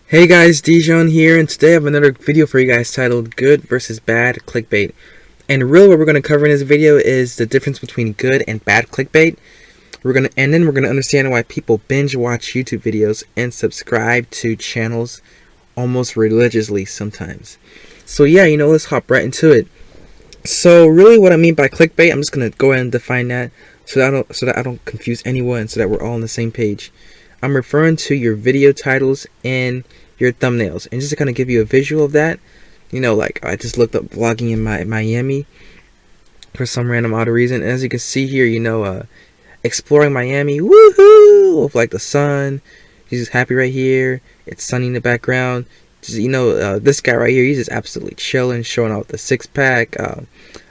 Hey guys, Dijon here, and today I have another video for you guys titled Good versus Bad Clickbait. And really what we're going to cover in this video is the difference between good and bad clickbait. And then we're going to understand why people binge watch YouTube videos and subscribe to channels almost religiously sometimes. So yeah, let's hop right into it. So really what I mean by clickbait, I'm just going to go ahead and define that so that I don't confuse anyone, so that we're all on the same page. I'm referring to your video titles and your thumbnails, and just to kind of give you a visual of that, like I just looked up vlogging in Miami for some random odd reason. And as you can see here, exploring Miami, woohoo, with like the sun. He's just happy right here. It's sunny in the background. Just, this guy right here, he's just absolutely chilling, showing off the six-pack,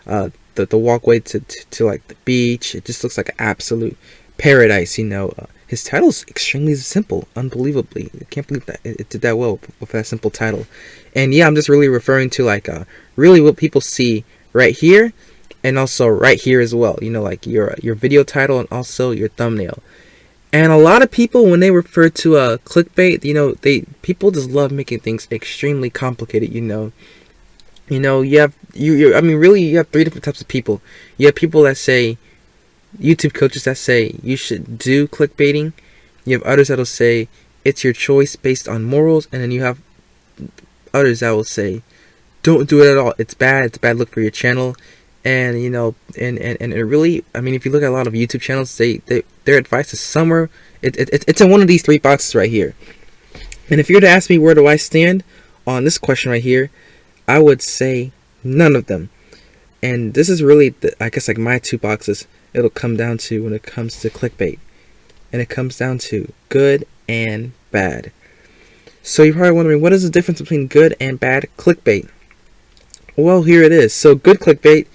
the walkway to like the beach. It just looks like an absolute paradise. His title's extremely simple, unbelievably. I can't believe that it did that well with that simple title. And yeah, I'm just really referring to like really what people see right here, and also right here as well. Like your video title and also your thumbnail. And a lot of people, when they refer to clickbait, people just love making things extremely complicated. You have you have three different types of people. You have people that say, YouTube coaches that say you should do clickbaiting. You have others that'll say it's your choice based on morals, and then you have others that will say don't do it at all. It's bad. It's a bad look for your channel. And and it really, if you look at a lot of YouTube channels, their advice is somewhere. It's in one of these three boxes right here. And if you were to ask me where do I stand on this question right here, I would say none of them. And this is really, I guess, like my two boxes. It'll come down to when it comes to clickbait, and it comes down to good and bad. So you're probably wondering, what is the difference between good and bad clickbait? Well, here it is. So good clickbait,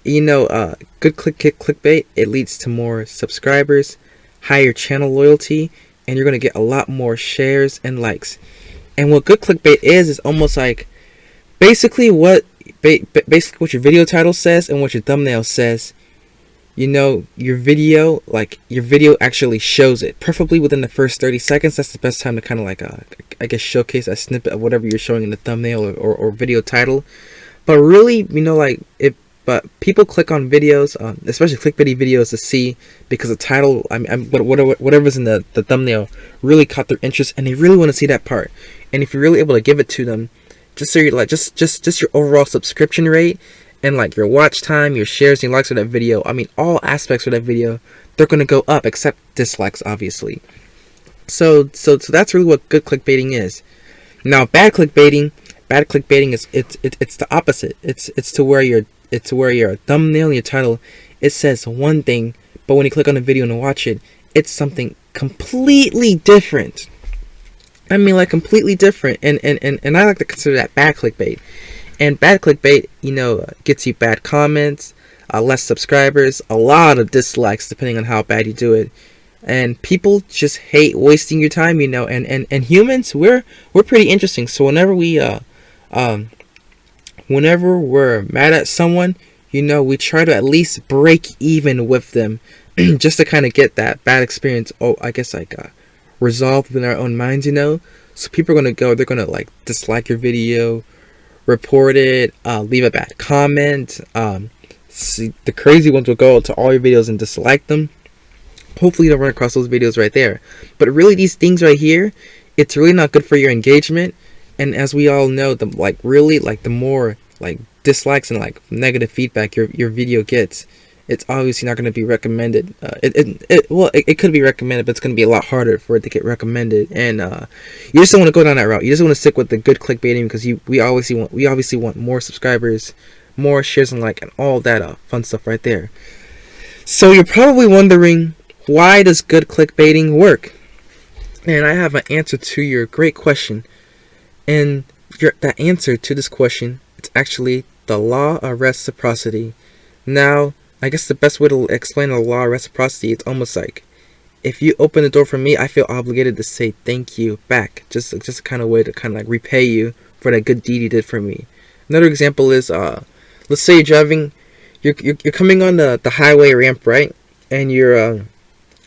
good clickbait, it leads to more subscribers, higher channel loyalty, and you're going to get a lot more shares and likes. And what good clickbait is almost like basically what your video title says and what your thumbnail says. Your video actually shows it, preferably within the first 30 seconds. That's the best time to kind of like I guess showcase a snippet of whatever you're showing in the thumbnail or video title. But really, but people click on videos, especially clickbaity videos, to see, because the title, whatever's in the thumbnail really caught their interest, and they really want to see that part. And if you're really able to give it to them, just so you're like just your overall subscription rate, and like your watch time, your shares, and your likes for that video, all aspects of that video, they're going to go up, except dislikes, obviously. So that's really what good clickbaiting is. Now, bad clickbaiting is it's the opposite. It's to where your thumbnail and your title, it says one thing, but when you click on the video and watch it, it's something completely different. Completely different. And I like to consider that bad clickbait. And bad clickbait, gets you bad comments, less subscribers, a lot of dislikes depending on how bad you do it. And people just hate wasting your time, and humans, we're pretty interesting. So whenever we're mad at someone, we try to at least break even with them just to kind of get that bad experience, resolved within our own minds, So people are they're going to like dislike your video, report it, leave a bad comment. The crazy ones will go to all your videos and dislike them. Hopefully you don't run across those videos right there. But really, these things right here, it's really not good for your engagement. And as we all know, the more like dislikes and like negative feedback your video gets, it's obviously not going to be recommended. It could be recommended, but it's going to be a lot harder for it to get recommended. And you just don't want to go down that route. You just want to stick with the good clickbaiting, because we obviously want more subscribers, more shares and and all that fun stuff right there. So you're probably wondering, why does good clickbaiting work? And I have an answer to your great question. And the answer to this question, it's actually the law of reciprocity. Now, I guess the best way to explain the law of reciprocity, it's almost like, if you open the door for me, I feel obligated to say thank you back. Just a kind of way to kind of like repay you for that good deed you did for me. Another example is, let's say you're driving, you're coming on the highway ramp, right? And you're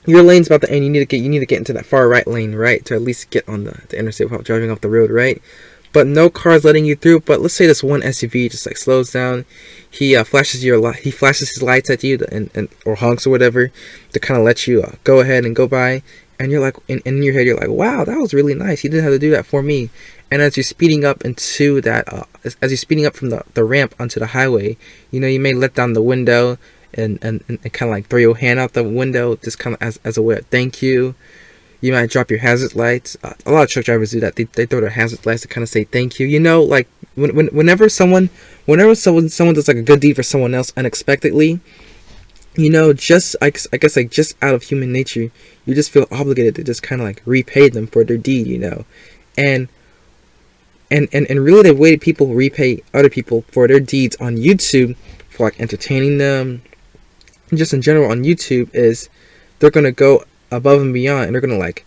your lane's about to end. You need to get into that far right lane, right, to at least get on the interstate without driving off the road, right? But no car's letting you through. But let's say this one SUV just like slows down. He flashes his lights at you and or honks or whatever to kind of let you go ahead and go by. And you're like, in your head, you're like, wow, that was really nice. He didn't have to do that for me. And as you're speeding up into that, as you're speeding up from the ramp onto the highway, you know, you may let down the window and kind of like throw your hand out the window, just kind of as a way of thank you. You might drop your hazard lights. A lot of truck drivers do that. They throw their hazard lights to kind of say thank you. You know, like whenever someone does like a good deed for someone else unexpectedly, you know, just I guess like just out of human nature, you just feel obligated to just kind of like repay them for their deed. You know, and really the way people repay other people for their deeds on YouTube, for like entertaining them, just in general on YouTube, is they're gonna go above and beyond, and they're gonna like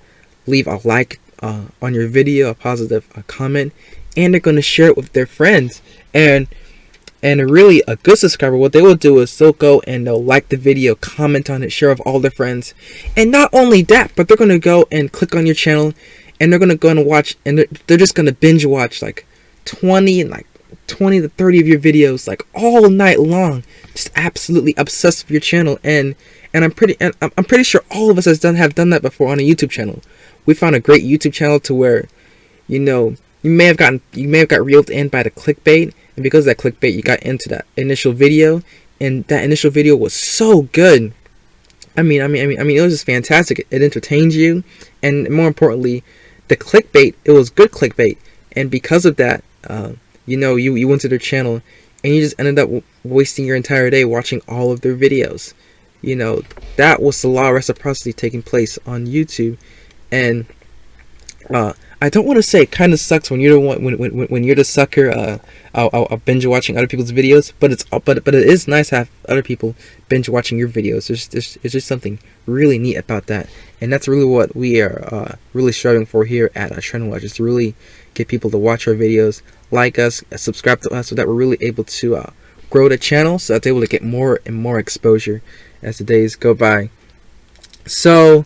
leave a like on your video, a positive comment, and they're gonna share it with their friends. And really, a good subscriber, what they will do is they'll go and they'll like the video, comment on it, share with all their friends. And not only that, but they're gonna go and click on your channel, and they're gonna go and watch, and they're just gonna binge watch like 20 to 30 of your videos like all night long, just absolutely obsessed with your channel. And I'm pretty sure all of us have done that before on a YouTube channel. We found a great YouTube channel to where, you know, you may have got reeled in by the clickbait, and because of that clickbait, you got into that initial video, and that initial video was so good. I mean, it was just fantastic. It entertained you, and more importantly, the clickbait, it was good clickbait, and because of that, you know, you went to their channel, and you just ended up wasting your entire day watching all of their videos. You know, that was the law of reciprocity taking place on YouTube. And I don't want to say it kind of sucks when you're the one, when you're the sucker binge watching other people's videos, but it is nice to have other people binge watching your videos. There's just something really neat about that, and that's really what we are really striving for here at Trend Watch, is to really get people to watch our videos, like us, subscribe to us, so that we're really able to grow the channel, so that they're able to get more and more exposure as the days go by. So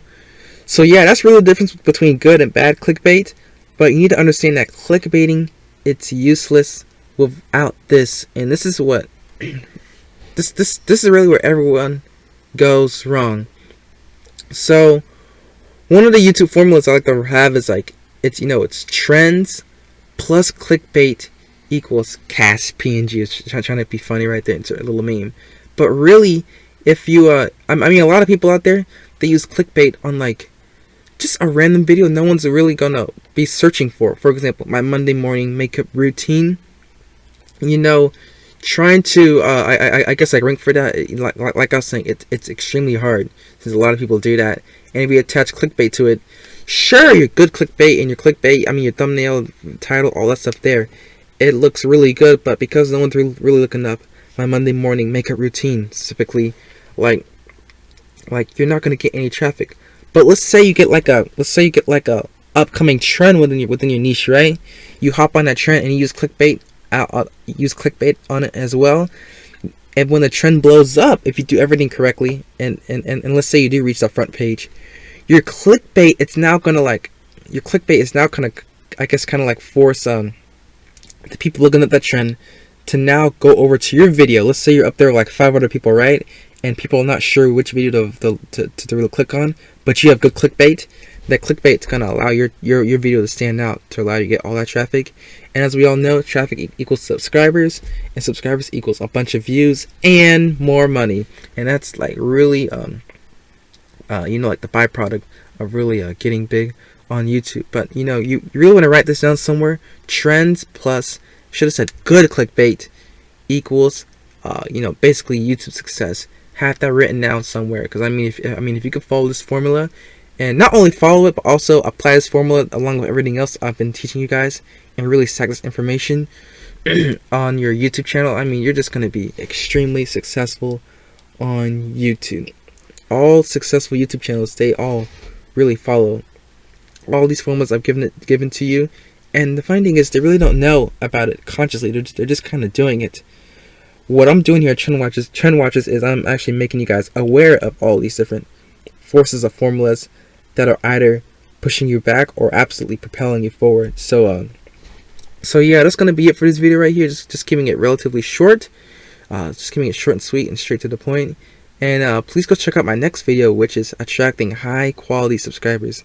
yeah, that's really the difference between good and bad clickbait. But you need to understand that clickbaiting, it's useless without this. And this is what this is really where everyone goes wrong. So one of the YouTube formulas I like to have is like, it's trends plus clickbait equals cast PNG. It's trying to be funny right there, it's a little meme. But really, if you I mean, a lot of people out there, they use clickbait on like just a random video no one's really gonna be searching for. For example, my Monday morning makeup routine. You know, trying to I guess like rank for that, like I was saying, it's extremely hard, since a lot of people do that. And if you attach clickbait to it, sure, your good clickbait and your clickbait, I mean your thumbnail, title, all that stuff there, it looks really good. But because no one's really looking up my Monday morning makeup routine specifically, like you're not gonna get any traffic. But let's say you get like a upcoming trend within your niche, right? You hop on that trend and you use clickbait on it as well. And when the trend blows up, if you do everything correctly, and let's say you do reach the front page, your clickbait is now gonna I guess kind of like force the people looking at that trend to now go over to your video. Let's say you're up there with like 5 other people, right? And people are not sure which video to really click on, but you have good clickbait. That clickbait's gonna allow your video to stand out, to allow you to get all that traffic. And as we all know, traffic equals subscribers, and subscribers equals a bunch of views and more money. And that's like really like the byproduct of really getting big on YouTube. But you know, you really want to write this down somewhere. Trends plus, should have said good clickbait, equals basically YouTube success. Have that written down somewhere, because I mean if you could follow this formula, and not only follow it but also apply this formula along with everything else I've been teaching you guys, and really stack this information on your YouTube channel, I mean, you're just going to be extremely successful on YouTube. All successful YouTube channels, they all really follow all these formulas I've given to you. And the funny thing is, they really don't know about it consciously. They're just kind of doing it. What I'm doing here at Trend Watches is I'm actually making you guys aware of all these different forces or formulas that are either pushing you back or absolutely propelling you forward. So yeah, that's gonna be it for this video right here. Just keeping it relatively short, just keeping it short and sweet and straight to the point. And please go check out my next video, which is attracting high quality subscribers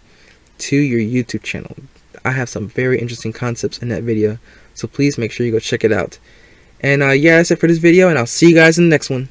to your YouTube channel. I have some very interesting concepts in that video, so please make sure you go check it out. And yeah, that's it for this video, and I'll see you guys in the next one.